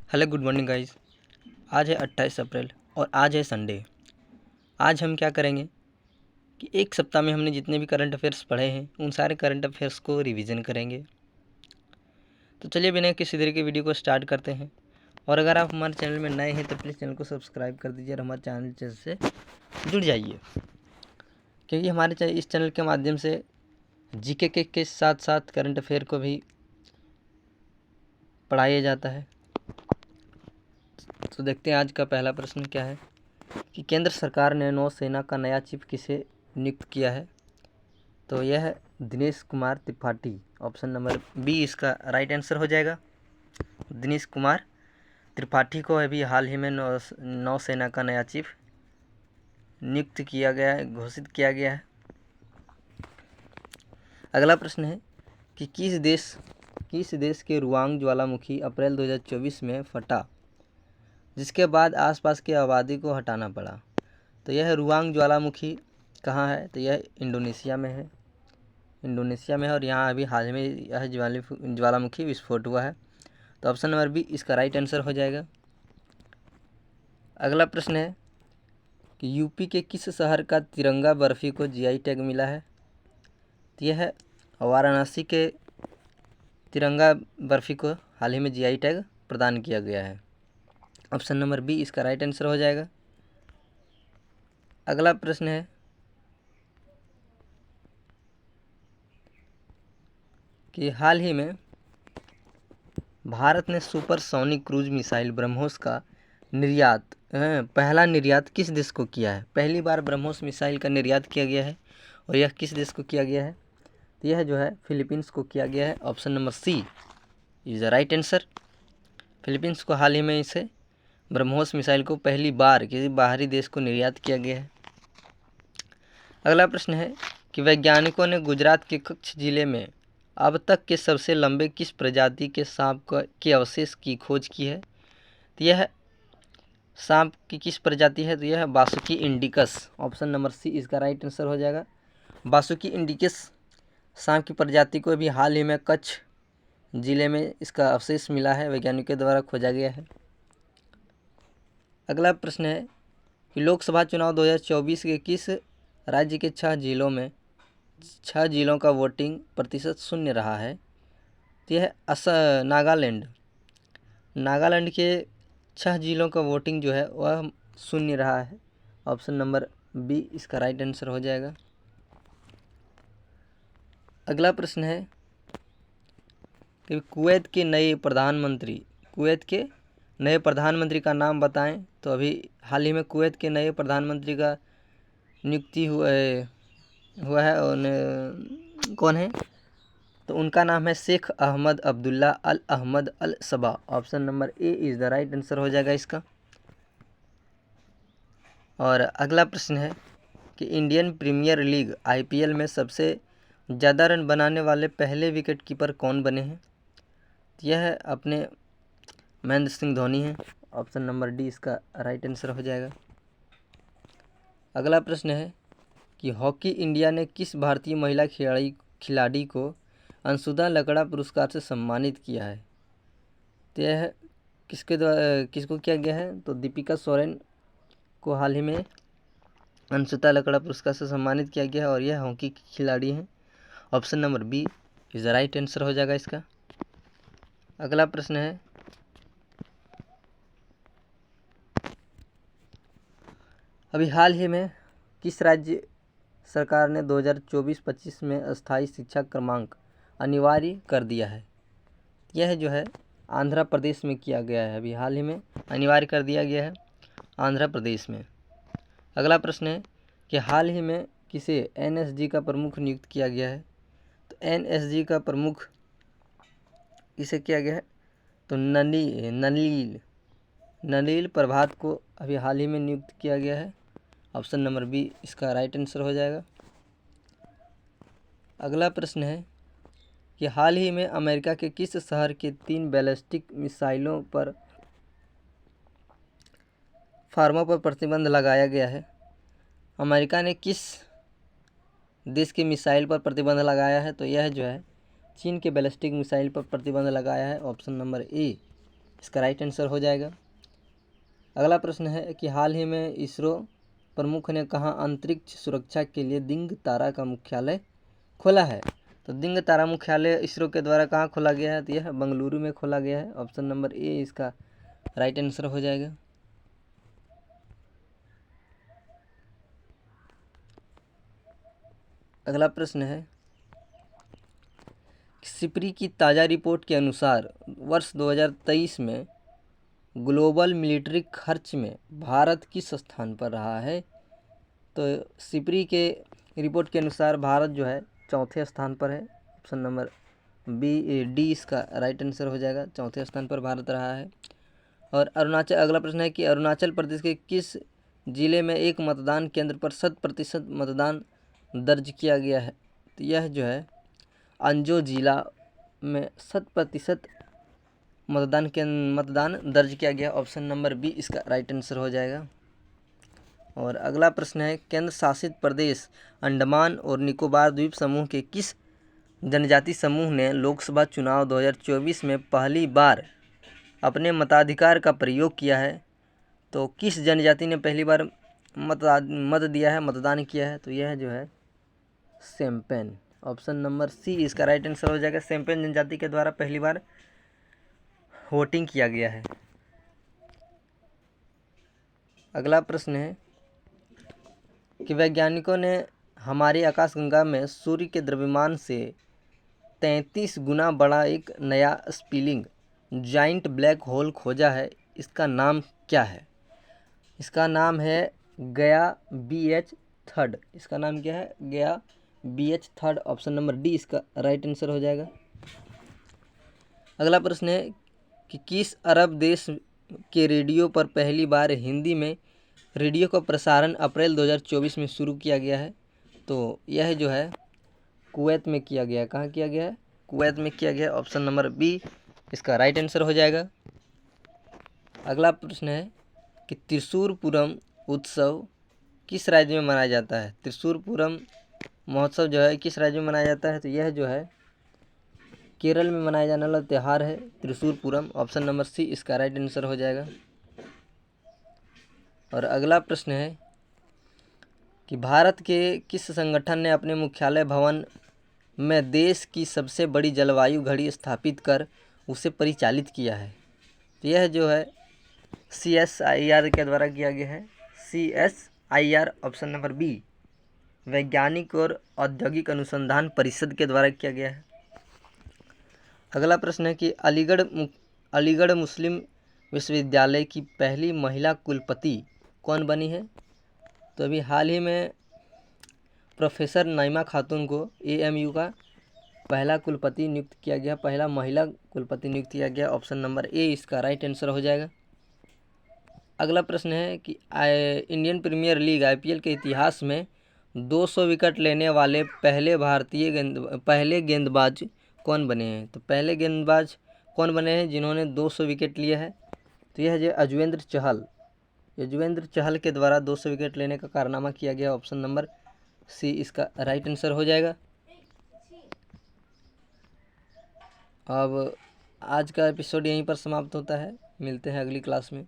Hello good morning guys. आज है 28 अप्रैल और आज है संडे। आज हम क्या करेंगे कि एक सप्ताह में हमने जितने भी करंट अफेयर्स पढ़े हैं उन सारे करंट अफेयर्स को रिवीजन करेंगे। तो चलिए बिना किसी देर के वीडियो को स्टार्ट करते हैं। और अगर आप हमारे चैनल में नए हैं तो प्लीज़ चैनल को सब्सक्राइब कर दीजिए और हमारे चैनल से जुड़ जाइए, क्योंकि हमारे इस चैनल के माध्यम से जीके के साथ साथ करंट अफेयर को भी पढ़ाया जाता है। तो देखते हैं आज का पहला प्रश्न क्या है कि केंद्र सरकार ने नौसेना का नया चीफ किसे नियुक्त किया है। तो यह है Dinesh Kumar Tripathi. Option number B इसका राइट आंसर हो जाएगा। दिनेश कुमार त्रिपाठी को अभी हाल ही में नौसेना का नया चीफ नियुक्त किया गया है, घोषित किया गया है। अगला प्रश्न है कि किस देश के रुआंग ज्वालामुखी अप्रैल 2024 में फटा, जिसके बाद आसपास की आबादी को हटाना पड़ा। तो यह रुआंग ज्वालामुखी कहाँ है? तो यह इंडोनेशिया में है। और यहाँ अभी हाल में यह ज्वालामुखी विस्फोट हुआ है। तो ऑप्शन नंबर बी इसका राइट आंसर हो जाएगा। अगला प्रश्न है कि यूपी के किस शहर का तिरंगा बर्फी को जीआई टैग मिला है। तो यह है वाराणसी के तिरंगा बर्फी को हाल ही में जीआई टैग प्रदान किया गया है। ऑप्शन नंबर बी इसका राइट आंसर हो जाएगा। अगला प्रश्न है कि हाल ही में भारत ने सुपरसोनिक क्रूज मिसाइल ब्रह्मोस का पहला निर्यात किस देश को किया है। पहली बार ब्रह्मोस मिसाइल का निर्यात किया गया है और यह किस देश को किया गया है। तो यह जो है फिलीपींस को किया गया है। Option number C is the right answer. Philippines को हाल ही में इसे ब्रह्मोस मिसाइल को पहली बार किसी बाहरी देश को निर्यात किया गया है। अगला प्रश्न है कि वैज्ञानिकों ने गुजरात के कच्छ जिले में अब तक के सबसे लंबे किस प्रजाति के सांप के अवशेष की खोज की है। तो यह सांप की किस प्रजाति है। तो यह Vasuki indicus. Option number C इसका राइट आंसर हो जाएगा। बासुकी इंडिकस सांप की प्रजाति को भी हाल ही में कच्छ जिले में इसका अवशेष मिला है, वैज्ञानिकों द्वारा खोजा गया है। अगला प्रश्न है कि लोकसभा चुनाव 2024 के किस राज्य के 6 जिलों का वोटिंग प्रतिशत शून्य रहा है। तो यह नागालैंड के 6 जिलों का वोटिंग जो है वह शून्य रहा है। ऑप्शन नंबर बी इसका राइट आंसर हो जाएगा। अगला प्रश्न है कि कुवैत के नए प्रधानमंत्री का नाम बताएं। तो अभी हाल ही में कुवैत के नए प्रधानमंत्री का नियुक्ति हुआ है और कौन है। तो उनका नाम है Sheikh Ahmad Abdullah Al Ahmad Al Sabah. Option number A is the right answer हो जाएगा इसका। और अगला प्रश्न है कि इंडियन प्रीमियर लीग आईपीएल में सबसे ज़्यादा रन बनाने वाले पहले विकेट कीपर कौन बने हैं। यह अपने महेंद्र सिंह धोनी हैं। ऑप्शन नंबर डी इसका राइट आंसर हो जाएगा। अगला प्रश्न है कि हॉकी इंडिया ने किस भारतीय महिला खिलाड़ी को अंशुदा लकड़ा पुरस्कार से सम्मानित किया है। तो यह किसको किया गया है। तो दीपिका सोरेन को हाल ही में अंशुदा लकड़ा पुरस्कार से सम्मानित किया गया है और यह हॉकी की खिलाड़ी हैं। Option number B is the right answer हो जाएगा इसका। अगला प्रश्न है अभी हाल ही में किस राज्य सरकार ने 2024-25 में अस्थायी शिक्षा क्रमांक अनिवार्य कर दिया है। यह जो है आंध्र प्रदेश में किया गया है। अभी हाल ही में अनिवार्य कर दिया गया है आंध्र प्रदेश में। अगला प्रश्न है कि हाल ही में किसे एनएसजी का प्रमुख नियुक्त किया गया है। तो एनएसजी का प्रमुख किसे किया गया है। तो नलिल प्रभात को अभी हाल ही में नियुक्त किया गया है। ऑप्शन नंबर बी इसका राइट आंसर हो जाएगा। अगला प्रश्न है कि हाल ही में अमेरिका के किस शहर के 3 बैलिस्टिक मिसाइलों पर फार्मों पर प्रतिबंध लगाया गया है। अमेरिका ने किस देश के मिसाइल पर प्रतिबंध लगाया है। तो यह जो है चीन के बैलिस्टिक मिसाइल पर प्रतिबंध लगाया है। ऑप्शन नंबर ए इसका राइट आंसर हो जाएगा। अगला प्रश्न है कि हाल ही में इसरो प्रमुख ने कहाँ अंतरिक्ष सुरक्षा के लिए दिंग तारा का मुख्यालय खोला है? तो दिंग तारा मुख्यालय इसरो के द्वारा कहाँ खोला गया है? तो यह बेंगलुरु में खोला गया है। ऑप्शन नंबर ए इसका राइट आंसर हो जाएगा। अगला प्रश्न है सिप्री की ताज़ा रिपोर्ट के अनुसार वर्ष 2023 में ग्लोबल मिलिट्री खर्च में भारत किस स्थान पर रहा है? तो सिप्री के रिपोर्ट के अनुसार भारत जो है चौथे स्थान पर है। ऑप्शन नंबर डी इसका राइट आंसर हो जाएगा। चौथे स्थान पर भारत रहा है। और अगला प्रश्न है कि अरुणाचल प्रदेश के किस जिले में एक मतदान केंद्र पर 100% मतदान दर्ज किया गया है? तो यह जो है अंजो जिला में 100% मतदान दर्ज किया गया। ऑप्शन नंबर बी इसका राइट आंसर हो जाएगा। और अगला प्रश्न है केंद्र शासित प्रदेश अंडमान और निकोबार द्वीप समूह के किस जनजाति समूह ने लोकसभा चुनाव 2024 में पहली बार अपने मताधिकार का प्रयोग किया है? तो किस जनजाति ने पहली बार मतदान किया है? तो यह जो है सेम्पेन। ऑप्शन नंबर सी इसका राइट आंसर हो जाएगा। सेम्पेन जनजाति के द्वारा पहली बार वोटिंग किया गया है। अगला प्रश्न है कि वैज्ञानिकों ने हमारी आकाशगंगा में सूर्य के द्रव्यमान से 33 गुना बड़ा एक नया स्पिलिंग जाइंट ब्लैक होल खोजा है। इसका नाम क्या है? इसका नाम है गया BH3। इसका नाम क्या है? गया BH3। ऑप्शन नंबर डी इसका राइट आंसर हो जाएगा। अगला प्रश्न है कि किस अरब देश के रेडियो पर पहली बार हिंदी में रेडियो का प्रसारण अप्रैल 2024 में शुरू किया गया है? तो यह जो है कुवैत में किया गया है। कहाँ किया गया है? कुवैत में किया गया। ऑप्शन नंबर बी इसका राइट आंसर हो जाएगा। अगला प्रश्न है कि त्रिशूरपुरम उत्सव किस राज्य में मनाया जाता है? त्रिशूरपुरम महोत्सव जो है किस राज्य में मनाया जाता है? तो यह जो है केरल में मनाया जाने वाला त्यौहार है त्रिशूरपुरम। ऑप्शन नंबर सी इसका राइट आंसर हो जाएगा। और अगला प्रश्न है कि भारत के किस संगठन ने अपने मुख्यालय भवन में देश की सबसे बड़ी जलवायु घड़ी स्थापित कर उसे परिचालित किया है? तो यह जो है CSIR के द्वारा किया गया है। CSIR ऑप्शन नंबर बी वैज्ञानिक और औद्योगिक अनुसंधान परिषद के द्वारा किया गया है। अगला प्रश्न है कि अलीगढ़ मुस्लिम विश्वविद्यालय की पहली महिला कुलपति कौन बनी है? तो अभी हाल ही में प्रोफेसर नाइमा खातून को AMU का पहला कुलपति नियुक्त किया गया, पहला महिला कुलपति नियुक्त किया गया। ऑप्शन नंबर ए इसका राइट आंसर हो जाएगा। अगला प्रश्न है कि इंडियन प्रीमियर लीग IPL के इतिहास में 200 विकेट लेने वाले पहले गेंदबाज कौन बने हैं? तो पहले गेंदबाज कौन बने हैं जिन्होंने 200 विकेट लिए हैं? तो यह जो युजवेंद्र चहल के द्वारा 200 विकेट लेने का कारनामा किया गया। ऑप्शन नंबर सी इसका राइट आंसर हो जाएगा। अब आज का एपिसोड यहीं पर समाप्त होता है। मिलते हैं अगली क्लास में।